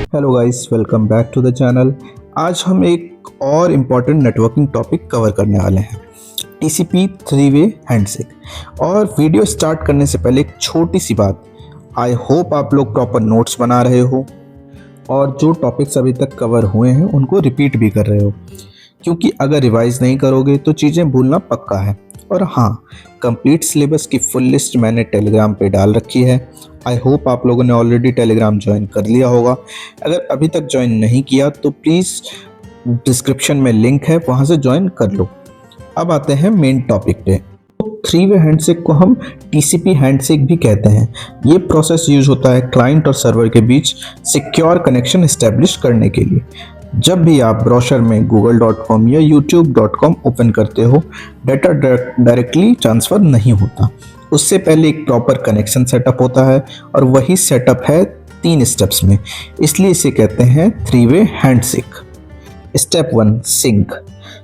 Hello guys, welcome back to the channel. आज हम एक और इम्पॉर्टेंट नेटवर्किंग टॉपिक कवर करने वाले हैं, टीसीपी थ्री वे हैंडशेक। और वीडियो स्टार्ट करने से पहले एक छोटी सी बात, आई होप आप लोग प्रॉपर नोट्स बना रहे हो और जो टॉपिक्स अभी तक कवर हुए हैं उनको रिपीट भी कर रहे हो, क्योंकि अगर रिवाइज नहीं करोगे तो चीज़ें भूलना पक्का है। और हाँ, कंप्लीट सिलेबस की फुल लिस्ट मैंने टेलीग्राम पे डाल रखी है। आई होप आप लोगों ने ऑलरेडी टेलीग्राम ज्वाइन कर लिया होगा। अगर अभी तक ज्वाइन नहीं किया तो प्लीज़ डिस्क्रिप्शन में लिंक है, वहाँ से ज्वाइन कर लो। अब आते हैं मेन टॉपिक पे। थ्री वे हैंडशेक को हम टीसीपी हैंडशेक भी कहते हैं। ये प्रोसेस यूज होता है क्लाइंट और सर्वर के बीच सिक्योर कनेक्शन इस्टेब्लिश करने के लिए। जब भी आप ब्राउज़र में google.com या youtube.com ओपन करते हो, डाटा डायरेक्टली ट्रांसफ़र नहीं होता। उससे पहले एक प्रॉपर कनेक्शन सेटअप होता है और वही सेटअप है 3 स्टेप्स में, इसलिए इसे कहते हैं three way handshake. Step 1, sync.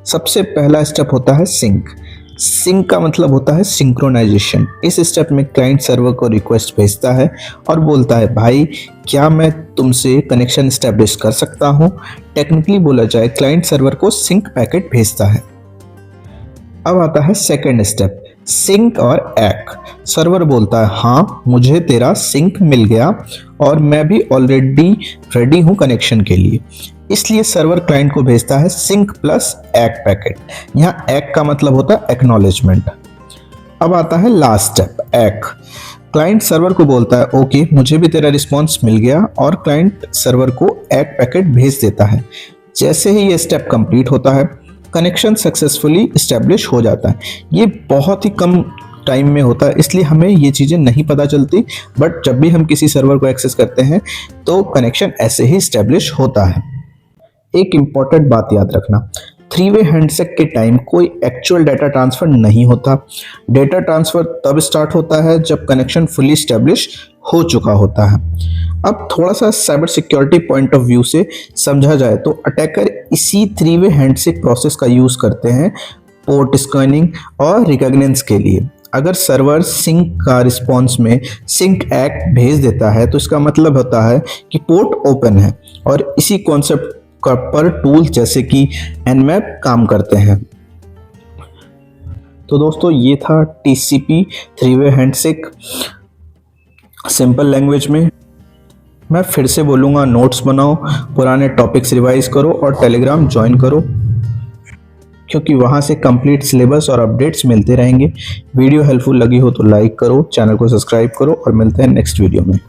सबसे पहला स्टेप होता है सिंक। सिंक का मतलब होता है सिंक्रोनाइजेशन। इस स्टेप में क्लाइंट सर्वर को रिक्वेस्ट भेजता है और बोलता है, भाई क्या मैं तुमसे कनेक्शन स्टैब्लिश कर सकता हूँ। टेक्निकली बोला जाए, क्लाइंट सर्वर को सिंक पैकेट भेजता है। अब आता है सेकेंड स्टेप, सिंक और एक। सर्वर बोलता है, हाँ मुझे तेरा सिंक मिल गया और मैं भी ऑलरेडी रेडी हूँ कनेक्शन के लिए। इसलिए सर्वर क्लाइंट को भेजता है सिंक प्लस एक पैकेट। यहाँ एक का मतलब होता है एक्नॉलेजमेंट। अब आता है लास्ट स्टेप, एक। क्लाइंट सर्वर को बोलता है, ओके मुझे भी तेरा रिस्पॉन्स मिल गया, और क्लाइंट सर्वर को एक पैकेट भेज देता है। जैसे ही ये स्टेप कंप्लीट होता है, कनेक्शन सक्सेसफुली इस्टेब्लिश हो जाता है। ये बहुत ही कम टाइम में होता है, इसलिए हमें ये चीज़ें नहीं पता चलती, बट जब भी हम किसी सर्वर को एक्सेस करते हैं तो कनेक्शन ऐसे ही इस्टेब्लिश होता है। एक इम्पॉर्टेंट बात याद रखना, थ्री वे हैंडशेक के टाइम कोई एक्चुअल डाटा ट्रांसफ़र नहीं होता। डाटा ट्रांसफ़र तब स्टार्ट होता है जब कनेक्शन फुली इस्टेब्लिश हो चुका होता है। अब थोड़ा सा cyber security point of view से समझा जाए तो अटैकर इसी थ्री वे हैंडशेक प्रोसेस का यूज़ करते हैं पोर्ट स्कैनिंग और रिकॉग्निशन के लिए। अगर सर्वर सिंक का रिस्पॉन्स में सिंक एक भेज देता है तो इसका मतलब होता है कि पोर्ट ओपन है, और इसी कॉन्सेप्ट पर टूल जैसे कि एनमैप काम करते हैं। तो दोस्तों, ये था TCP three way handshake simple language में। मैं फिर से बोलूँगा, नोट्स बनाओ, पुराने टॉपिक्स रिवाइज करो और टेलीग्राम ज्वाइन करो, क्योंकि वहाँ से कंप्लीट सिलेबस और अपडेट्स मिलते रहेंगे। वीडियो हेल्पफुल लगी हो तो लाइक करो, चैनल को सब्सक्राइब करो और मिलते हैं नेक्स्ट वीडियो में।